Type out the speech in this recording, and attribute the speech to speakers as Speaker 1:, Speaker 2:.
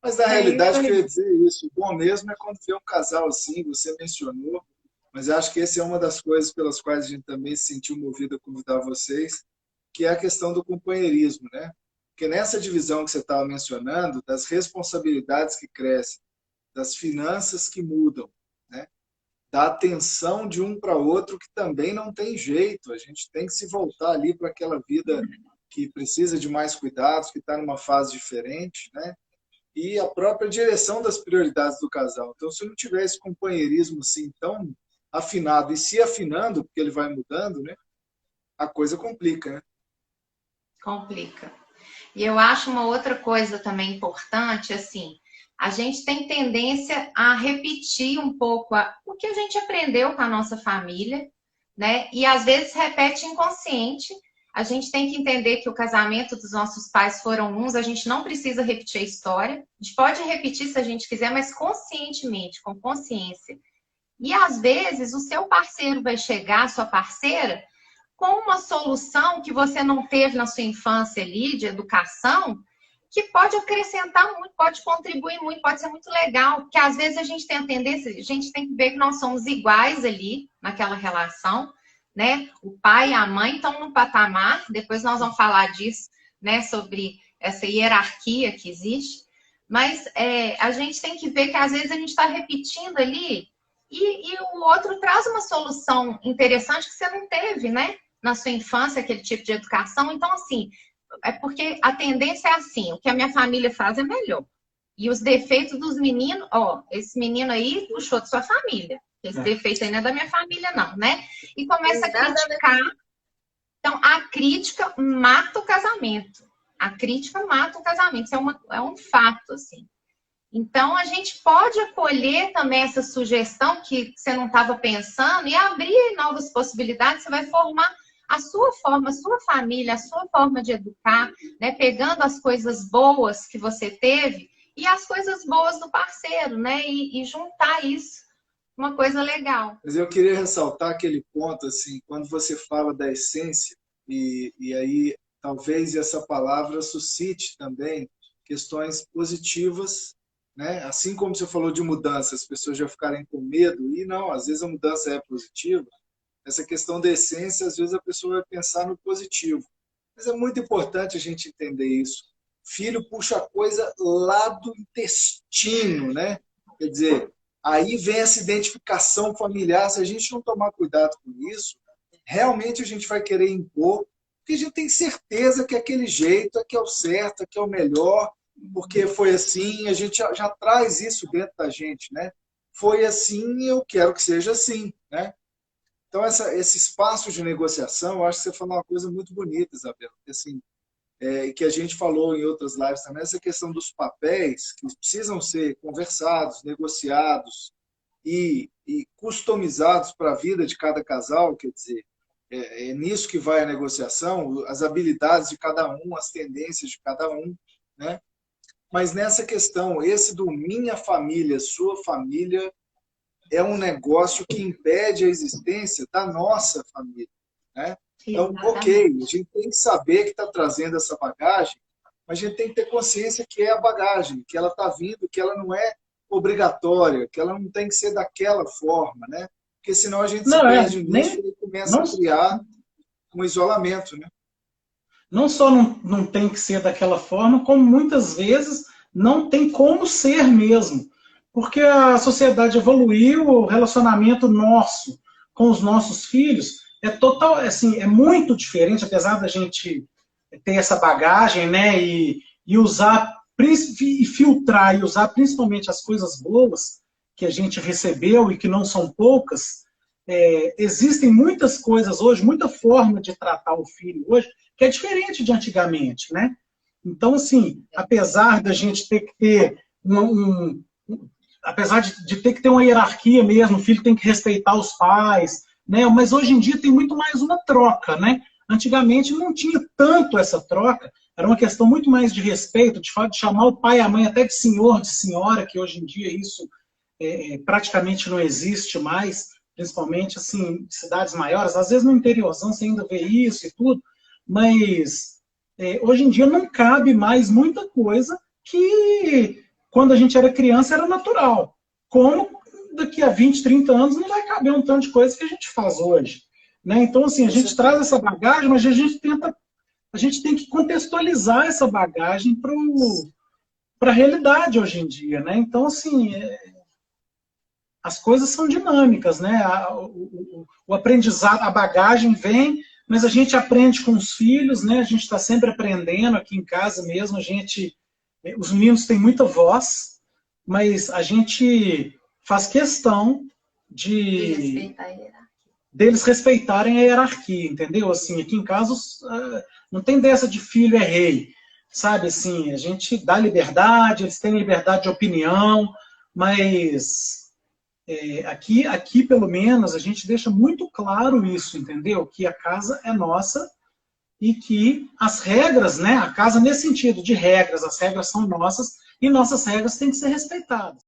Speaker 1: Mas na
Speaker 2: É isso
Speaker 1: realidade, eu queria
Speaker 2: aí.
Speaker 1: dizer isso. O bom mesmo é quando vê um casal assim, você mencionou, mas eu acho que essa é uma das coisas pelas quais a gente também se sentiu movido a convidar vocês, que é a questão do companheirismo, né? Porque nessa divisão que você estava mencionando, das responsabilidades que crescem, das finanças que mudam, né? Da atenção de um para outro que também não tem jeito. A gente tem que se voltar ali para aquela vida que precisa de mais cuidados, que está numa fase diferente, né? E a própria direção das prioridades do casal. Então, se não tiver esse companheirismo assim tão afinado e se afinando, porque ele vai mudando, né? A coisa complica, né?
Speaker 2: Complica. E eu acho uma outra coisa também importante, assim, a gente tem tendência a repetir um pouco o que a gente aprendeu com a nossa família, né? E às vezes repete inconsciente. A gente tem que entender que o casamento dos nossos pais foram uns, a gente não precisa repetir a história. A gente pode repetir se a gente quiser, mas conscientemente, com consciência. E às vezes o seu parceiro vai chegar, a sua parceira, com uma solução que você não teve na sua infância ali, de educação, que pode acrescentar muito, pode contribuir muito, pode ser muito legal, porque às vezes a gente tem a tendência, a gente tem que ver que nós somos iguais ali, naquela relação, né? O pai e a mãe estão no patamar, depois nós vamos falar disso, né, sobre essa hierarquia que existe, mas a gente tem que ver que às vezes a gente está repetindo ali e o outro traz uma solução interessante que você não teve, né? Na sua infância, aquele tipo de educação. Então, assim, é porque a tendência é assim, o que a minha família faz é melhor. E os defeitos dos meninos, ó, esse menino aí puxou de sua família. Esse defeito aí não é da minha família, não, né? E começa a criticar. Então, a crítica mata o casamento. A crítica mata o casamento. Isso é um fato, assim. Então, a gente pode acolher também essa sugestão que você não estava pensando e abrir novas possibilidades. Você vai formar a sua forma, a sua família, a sua forma de educar, né? Pegando as coisas boas que você teve e as coisas boas do parceiro, né? E juntar isso, uma coisa legal.
Speaker 1: Mas eu queria ressaltar aquele ponto, assim, quando você fala da essência, e aí talvez essa palavra suscite também questões positivas, né? Assim como você falou de mudança, as pessoas já ficarem com medo, e não, às vezes a mudança é positiva, essa questão da essência, às vezes a pessoa vai pensar no positivo. Mas é muito importante a gente entender isso. Filho puxa a coisa lá do intestino, né? Quer dizer, aí vem essa identificação familiar. Se a gente não tomar cuidado com isso, realmente a gente vai querer impor, porque a gente tem certeza que aquele jeito é que é o certo, é que é o melhor, porque foi assim, a gente já traz isso dentro da gente, né? Foi assim, eu quero que seja assim, né? Então, esse espaço de negociação, eu acho que você falou uma coisa muito bonita, Isabela, que, assim, que a gente falou em outras lives também, essa questão dos papéis que precisam ser conversados, negociados e customizados para a vida de cada casal, quer dizer, é nisso que vai a negociação, as habilidades de cada um, as tendências de cada um, né? Mas nessa questão, esse do minha família, sua família, é um negócio que impede a existência da nossa família, né? Então, ok, a
Speaker 2: Exatamente.
Speaker 1: gente tem que saber que está trazendo essa bagagem, mas a gente tem que ter consciência que é a bagagem, que ela está vindo, que ela não é obrigatória, que ela não tem que ser daquela forma, né? Porque senão a gente se
Speaker 3: Não,
Speaker 1: perde nisso
Speaker 3: nem,
Speaker 1: e começa
Speaker 3: não,
Speaker 1: a criar um isolamento, né?
Speaker 3: não só não tem que ser daquela forma, como muitas vezes não tem como ser mesmo. Porque a sociedade evoluiu, o relacionamento nosso com os nossos filhos é total, assim, é muito diferente, apesar da gente ter essa bagagem, né, e usar, e filtrar e usar principalmente as coisas boas que a gente recebeu e que não são poucas. Existem muitas coisas hoje, muita forma de tratar o filho hoje, que é diferente de antigamente, né? Então, assim, apesar da gente ter que ter apesar de ter que ter uma hierarquia mesmo, o filho tem que respeitar os pais, né? Mas hoje em dia tem muito mais uma troca, né? Antigamente não tinha tanto essa troca, era uma questão muito mais de respeito, de chamar o pai e a mãe até de senhor, de senhora, que hoje em dia isso praticamente não existe mais, principalmente assim, em cidades maiores. Às vezes no interiorzão você ainda vê isso e tudo, mas hoje em dia não cabe mais muita coisa que quando a gente era criança era natural. Como daqui a 20, 30 anos não vai caber um tanto de coisa que a gente faz hoje. Né? Então, assim, a gente traz essa bagagem, mas a gente tem que contextualizar essa bagagem para a realidade hoje em dia. Né? Então, assim, as coisas são dinâmicas. Né? O aprendizado, a bagagem vem, mas a gente aprende com os filhos, né? A gente está sempre aprendendo aqui em casa mesmo. Os meninos têm muita voz, mas a gente faz questão deles respeitarem a hierarquia, entendeu? Assim, aqui em casa não tem dessa de filho é rei, sabe? Assim, a gente dá liberdade, eles têm liberdade de opinião, mas aqui pelo menos a gente deixa muito claro isso, entendeu? Que a casa é nossa e que as regras, né? A casa nesse sentido de regras, as regras são nossas e nossas regras têm que ser respeitadas.